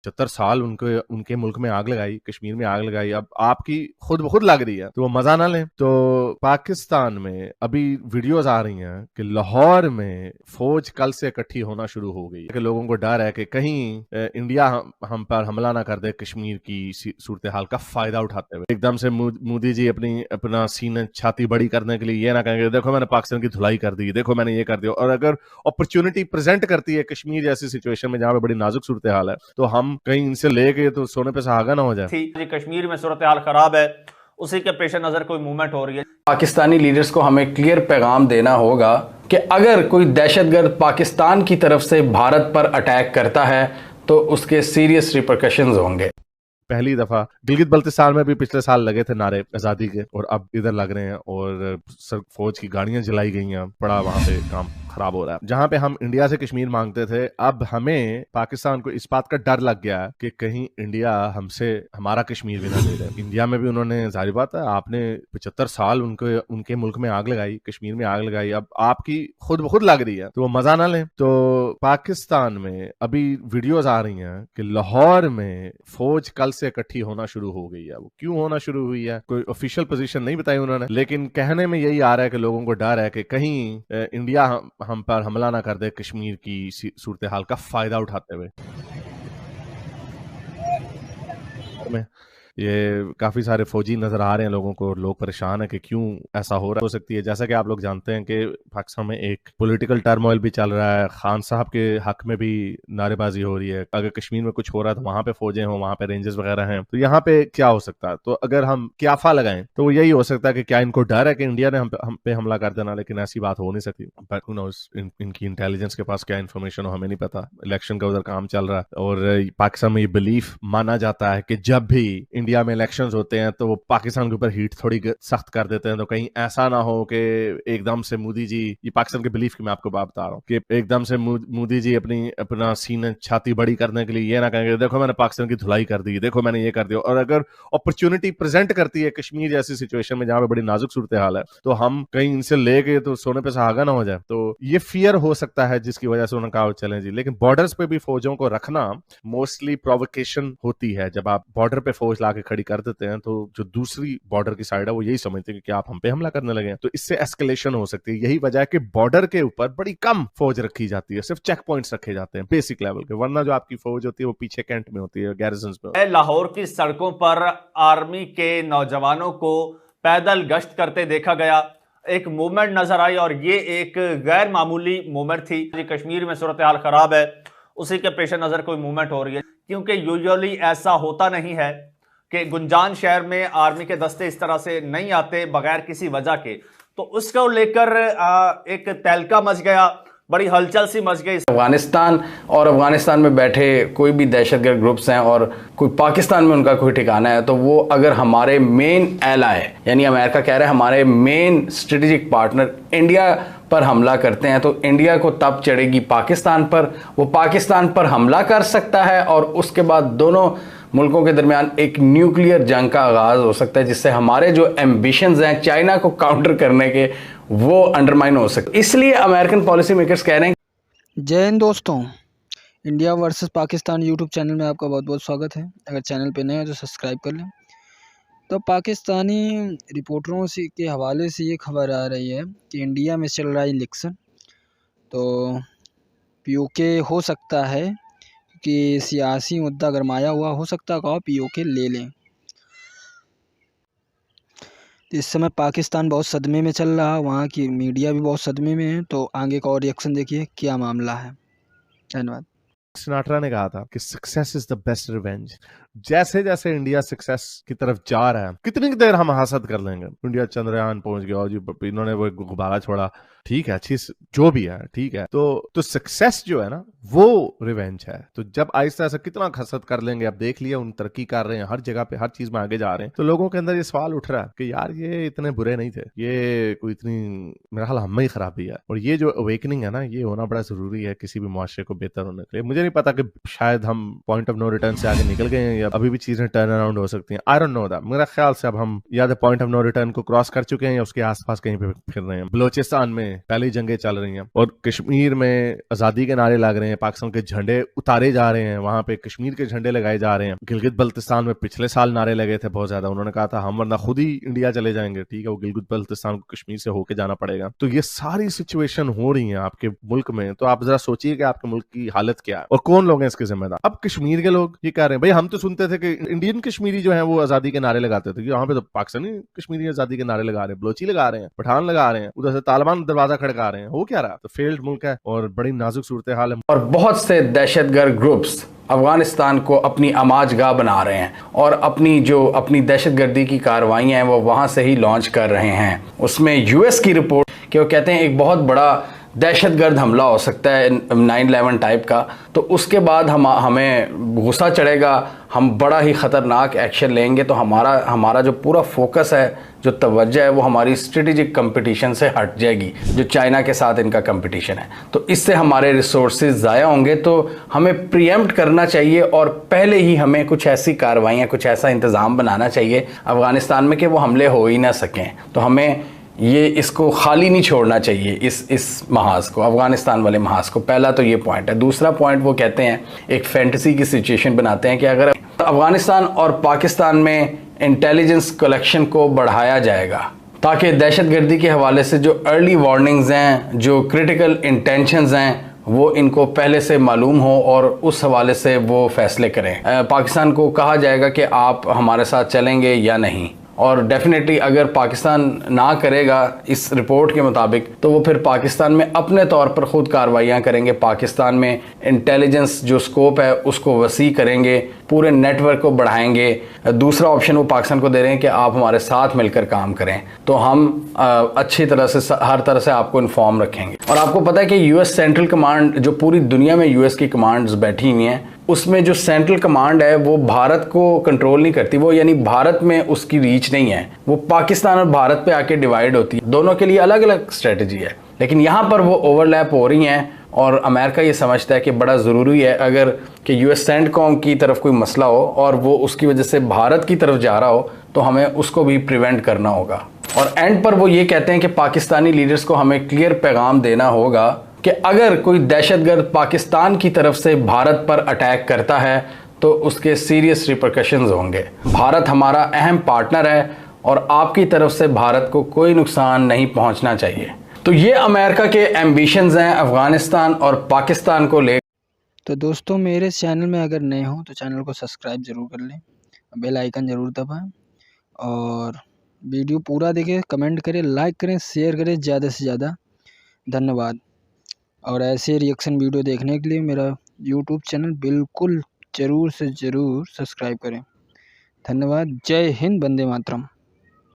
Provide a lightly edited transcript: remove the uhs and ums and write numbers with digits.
75 साल उनके उनके मुल्क में आग लगाई, कश्मीर में आग लगाई, अब आपकी खुद ब खुद लग रही है तो वो मजा ना लें। तो पाकिस्तान में अभी वीडियोस आ रही हैं कि लाहौर में फौज कल से इकट्ठी होना शुरू हो गई है कि लोगों को डर है कि कहीं इंडिया हम पर हमला ना कर दे कश्मीर की सूरत हाल का फायदा उठाते हुए। एकदम से मोदी जी अपना सीने छाती बड़ी करने के लिए ये ना कहेंगे देखो मैंने पाकिस्तान की धुलाई कर दी, देखो मैंने ये कर दिया। और अगर अपॉर्चुनिटी प्रेजेंट करती है कश्मीर जैसी सिचुएशन में जहां पे बड़ी नाजुक सूरत हाल है तो हम कहीं इनसे लेके तो सोने पे सुहागा ना हो जाए। थी कश्मीर में सूरत हाल खराब है, उसी के पेश नजर कोई मूवमेंट हो रही है। पाकिस्तानी लीडर्स को हमें क्लियर पैगाम देना होगा कि अगर कोई दहशतगर्द पाकिस्तान की तरफ से भारत पर अटैक करता है तो उसके सीरियस रिपरकशंस होंगे। पहली दफा गिलगित बल्तिस्तान में भी पिछले साल लगे थे नारे आजादी के और अब इधर लग रहे हैं और फौज की गाड़ियां जलाई गई हैं, बड़ा वहां पे काम खराब हो रहा है। जहां पे हम इंडिया से कश्मीर मांगते थे अब हमें पाकिस्तान को इस बात का डर लग गया है कि कहीं इंडिया हमसे हमारा कश्मीर भी ना ले ले। इंडिया में भी उन्होंने, जाहिर बात है, आपने 75 साल उनके मुल्क में आग लगाई, कश्मीर में आग लगाई, अब आपकी खुद ब खुद लग रही है तो वो मजा ना लें। तो पाकिस्तान में अभी वीडियोस आ रही हैं कि लाहौर में फौज कल से इकट्ठी होना शुरू हो गई है। वो क्यों होना शुरू हुई है कोई ऑफिशियल पोजीशन नहीं बताई उन्होंने, लेकिन कहने में यही आ रहा है कि लोगों को डर है कि कहीं इंडिया हम पर हमला ना कर दे कश्मीर की सूरत हाल का फायदा उठाते हुए। ये काफी सारे फौजी नजर आ रहे हैं लोगों को और लोग परेशान है कि क्यों ऐसा हो रहा हो सकती है। जैसा कि आप लोग जानते हैं कि पाकिस्तान में एक पॉलिटिकल टर्मोइल भी चल रहा है, खान साहब के हक में भी नारेबाजी हो रही है। अगर कश्मीर में कुछ हो रहा है तो वहां पे फौजें हों, वहां पे रेंजर्स वगैरह हैं, तो यहाँ पे क्या हो सकता है। तो अगर हम क्याफा लगाएं तो वो यही हो सकता है कि क्या इनको डर है कि इंडिया ने हम पे हमला कर देना, लेकिन ऐसी बात हो नहीं सकती। बट हू नोस इनकी इंटेलिजेंस के पास क्या इन्फॉर्मेशन हो हमें नहीं पता। इलेक्शन का उधर काम चल रहा है और पाकिस्तान में ये बिलीफ माना जाता है कि जब भी इंडिया में इलेक्शंस होते हैं तो वो पाकिस्तान के ऊपर हीट थोड़ी सख्त कर देते हैं, तो कहीं ऐसा ना हो कि एकदम से मोदी जी, ये पाकिस्तान के बिलीफ की मैं आपको बात बता रहा हूँ, कि एकदम से मोदी जी अपना सीने छाती बड़ी करने के लिए ये ना कहेंगे देखो मैंने पाकिस्तान की धुलाई कर दी, देखो मैंने ये कर दिया। और अगर अपॉर्चुनिटी प्रेजेंट करती है कश्मीर जैसी सिचुएशन में जहां पे बड़ी नाजुक सूरत हाल है तो हम कहीं इनसे लेके तो सोने पे सुहागा ना हो जाए। तो ये फियर हो सकता है जिसकी वजह से उन्होंने कहा चलें जी। लेकिन बॉर्डर्स पे भी फौजों को रखना मोस्टली प्रोवोकेशन होती है। जब आप बॉर्डर पे फौज लाके खड़ी कर देते हैं तो जो दूसरी बॉर्डर की साइड है वो यही समझते हैं कि आप हम पे हमला करने लगे हैं, तो इससे एस्केलेशन हो सकती है। यही वजह है कि बॉर्डर के ऊपर बड़ी कम फौज रखी जाती है, सिर्फ चेक पॉइंट्स रखे जाते हैं बेसिक लेवल के, वरना जो आपकी फौज होती है वो पीछे कैंट में होती है, गैरिजन्स में। लाहौर की सड़कों पर आर्मी के नौजवानों को पैदल गश्त करते देखा गया, एक मूवमेंट नजर आई और ये एक गैर मामूली मूवमेंट थी। कश्मीर में सूरत हाल खराब है, उसी के पेश नजर कोई मूवमेंट हो रही है, क्योंकि यूजुअली ऐसा होता नहीं है कि गुंजान शहर में आर्मी के दस्ते इस तरह से नहीं आते बगैर किसी वजह के। तो उसको लेकर एक तहलका मच गया, बड़ी हलचल सी मच गई। अफगानिस्तान और अफगानिस्तान में बैठे कोई भी दहशतगर्द ग्रुप्स हैं और कोई पाकिस्तान में उनका कोई ठिकाना है तो वो अगर हमारे मेन एलाय यानी अमेरिका कह रहा है हमारे मेन स्ट्रेटेजिक पार्टनर इंडिया पर हमला करते हैं तो इंडिया को तब चढ़ेगी पाकिस्तान पर, वो पाकिस्तान पर हमला कर सकता है और उसके बाद दोनों मुल्कों के दरमियान एक न्यूक्लियर जंग का आगाज हो सकता है, जिससे हमारे जो एम्बिशंस हैं चाइना को काउंटर करने के वो अंडरमाइन हो सकते। इसलिए अमेरिकन पॉलिसी मेकर्स कह रहे हैं। जय हिंद दोस्तों, India versus Pakistan YouTube channel में आपका बहुत बहुत स्वागत है। अगर चैनल पे नए हो तो सब्सक्राइब कर लें। तो पाकिस्तानी रिपोर्टरों से के हवाले से ये खबर आ रही है कि इंडिया में चल रहा है इलेक्शन, तो पीओके हो सकता है कि सियासी मुद्दा गरमाया हुआ हो सकता है पीओके ले लें। इस समय पाकिस्तान बहुत सदमे में चल रहा है, वहाँ की मीडिया भी बहुत सदमे में है, तो आगे का और रिएक्शन देखिए क्या मामला है। धन्यवाद। सिनाट्रा ने कहा था कि success is the best revenge. जैसे जैसे इंडिया सक्सेस की तरफ जा रहा है कितनी देर हम हासिल कर लेंगे। इंडिया चंद्रयान पहुंच गया और जी इन्होंने वो गुब्बारा छोड़ा, ठीक है, अच्छी जो भी है ठीक है, तो सक्सेस जो है ना वो रिवेंज है। तो जब आहिस्ता आहिस्ता कितना खसत कर लेंगे, अब देख लिया उन तरक्की कर रहे हैं हर जगह पे, हर चीज में आगे जा रहे हैं, तो लोगों के अंदर ये सवाल उठ रहा है कि यार ये इतने बुरे नहीं थे, ये कोई इतनी मेरा ख्याल हम में ही खराबी है। और ये जो अवेकनिंग है ना ये होना बड़ा जरूरी है किसी भी मुआशरे को बेहतर होने के लिए। मुझे नहीं पता कि शायद हम पॉइंट ऑफ नो रिटर्न से आगे निकल गए हैं या अभी भी चीजें टर्न अराउंड हो सकती हैं, आई डोंट नो दैट। मेरा ख्याल से अब हम या तो पॉइंट ऑफ नो रिटर्न को क्रॉस कर चुके हैं या उसके आसपास कहीं पे फिर रहे हैं। बलोचिस्तान में पहली जंगें चल रही हैं और कश्मीर में आज़ादी के नारे लग रहे हैं, पाकिस्तान के झंडे उतारे जा रहे हैं, वहां पे कश्मीर के झंडे लगाए जा रहे हैं। गिलगित बल्तिस्तान में पिछले साल नारे लगे थे बहुत ज्यादा, उन्होंने कहा था हम वरना खुद ही इंडिया चले जाएंगे, ठीक है, वो गिलगित बल्तिस्तान को कश्मीर से होके जाना पड़ेगा। तो ये सारी सिचुएशन हो रही है आपके मुल्क में, तो आप जरा सोचिए कि आपके मुल्क की हालत क्या है और कौन लोग हैं इसके जिम्मेदार। अब कश्मीर के लोग ये कह रहे हैं, भाई हम तो सुनते थे कि इंडियन कश्मीरी जो है वो आजादी के नारे लगाते थे, यहाँ पे तो पाकिस्तानी कश्मीरी आजादी के नारे लगा रहे हैं, बलोची लगा रहे हैं, पठान लगा रहे हैं, उधर से तालिबान दरवाजा खड़का रहे हैं। हो क्या रहा? तो फेल्ड मुल्क है और बड़ी नाजुक सूरत हाल है। और बहुत से दहशतगर्द ग्रुप्स अफगानिस्तान को अपनी आमाजगाह बना रहे हैं और अपनी दहशतगर्दी की कार्रवाइयाँ हैं वो वहाँ से ही लॉन्च कर रहे हैं। उसमें यूएस की रिपोर्ट कि वो कहते हैं एक बहुत बड़ा दहशतगर्द हमला हो सकता है 9/11 टाइप का, तो उसके बाद हमें गुस्सा चढ़ेगा, हम बड़ा ही ख़तरनाक एक्शन लेंगे। तो हमारा जो पूरा फोकस है, जो तवज्जो है, वो हमारी स्ट्रेटेजिक कंपटीशन से हट जाएगी, जो चाइना के साथ इनका कंपटीशन है। तो इससे हमारे रिसोर्सेज ज़ाया होंगे, तो हमें प्रीएम्प्ट करना चाहिए और पहले ही हमें कुछ ऐसी कार्रवाइयाँ, कुछ ऐसा इंतज़ाम बनाना चाहिए अफ़गानिस्तान में कि वो हमले हो ही ना सकें। तो हमें इसको खाली नहीं छोड़ना चाहिए, इस महाज को, अफगानिस्तान वाले महाज को। पहला तो ये पॉइंट है। दूसरा पॉइंट वो कहते हैं, एक फैंटेसी की सिचुएशन बनाते हैं कि अगर अफगानिस्तान और पाकिस्तान में इंटेलिजेंस कलेक्शन को बढ़ाया जाएगा ताकि दहशतगर्दी के हवाले से जो अर्ली वार्निंग्स हैं, जो क्रिटिकल इंटेंशंस हैं, वो इनको पहले से मालूम हो और उस हवाले से वो फैसले करें। पाकिस्तान को कहा जाएगा कि आप हमारे साथ चलेंगे या नहीं, और डेफिनेटली अगर पाकिस्तान ना करेगा इस रिपोर्ट के मुताबिक, तो वो फिर पाकिस्तान में अपने तौर पर ख़ुद कार्रवाइयाँ करेंगे। पाकिस्तान में इंटेलिजेंस जो स्कोप है उसको वसी करेंगे, पूरे नेटवर्क को बढ़ाएंगे। दूसरा ऑप्शन वो पाकिस्तान को दे रहे हैं कि आप हमारे साथ मिलकर काम करें, तो हम अच्छी तरह से हर तरह से आपको इन्फॉर्म रखेंगे। और आपको पता है कि यूएस सेंट्रल कमांड, जो पूरी दुनिया में यूएस की कमांड्स बैठी हुई हैं, उसमें जो सेंट्रल कमांड है वो भारत को कंट्रोल नहीं करती, वो यानी भारत में उसकी रीच नहीं है, वो पाकिस्तान और भारत पे आके डिवाइड होती है। दोनों के लिए अलग अलग स्ट्रेटजी है, लेकिन यहाँ पर वो ओवरलैप हो रही हैं। और अमेरिका ये समझता है कि बड़ा ज़रूरी है अगर कि यूएस सेंटकॉम की तरफ कोई मसला हो और वो उसकी वजह से भारत की तरफ जा रहा हो, तो हमें उसको भी प्रिवेंट करना होगा। और एंड पर वो ये कहते हैं कि पाकिस्तानी लीडर्स को हमें क्लियर पैगाम देना होगा कि अगर कोई दहशतगर्द पाकिस्तान की तरफ से भारत पर अटैक करता है तो उसके सीरियस रिपरकशंस होंगे। भारत हमारा अहम पार्टनर है और आपकी तरफ से भारत को कोई नुकसान नहीं पहुंचना चाहिए। तो ये अमेरिका के एम्बिशंस हैं अफगानिस्तान और पाकिस्तान को ले। तो दोस्तों, मेरे चैनल में अगर नए हो तो चैनल को सब्सक्राइब ज़रूर कर लें, बेल आइकन ज़रूर दबाएं और वीडियो पूरा देखें, कमेंट करें, लाइक करें, शेयर करें ज़्यादा से ज़्यादा। धन्यवाद। और ऐसे रिएक्शन वीडियो देखने के लिए मेरा यूट्यूब चैनल बिल्कुल ज़रूर से ज़रूर सब्सक्राइब करें। धन्यवाद। जय हिंद, वंदे मातरम।